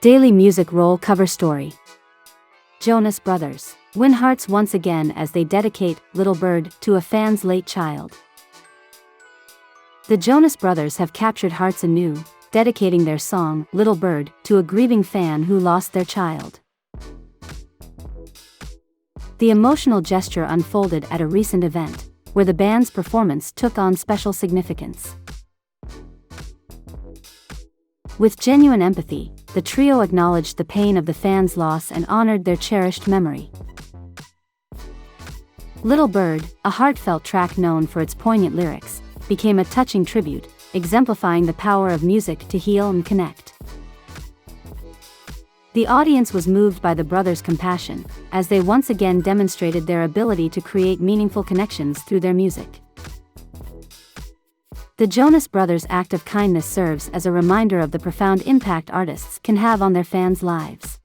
Daily Music Roll Cover Story. Jonas Brothers win hearts once again as they dedicate Little Bird to a fan's late child. The Jonas Brothers have captured hearts anew, dedicating their song, Little Bird, to a grieving fan who lost their child. The emotional gesture unfolded at a recent event, where the band's performance took on special significance. With genuine empathy, the trio acknowledged the pain of the fans' loss and honored their cherished memory. Little Bird, a heartfelt track known for its poignant lyrics, became a touching tribute, exemplifying the power of music to heal and connect. The audience was moved by the brothers' compassion, as they once again demonstrated their ability to create meaningful connections through their music. The Jonas Brothers' act of kindness serves as a reminder of the profound impact artists can have on their fans' lives.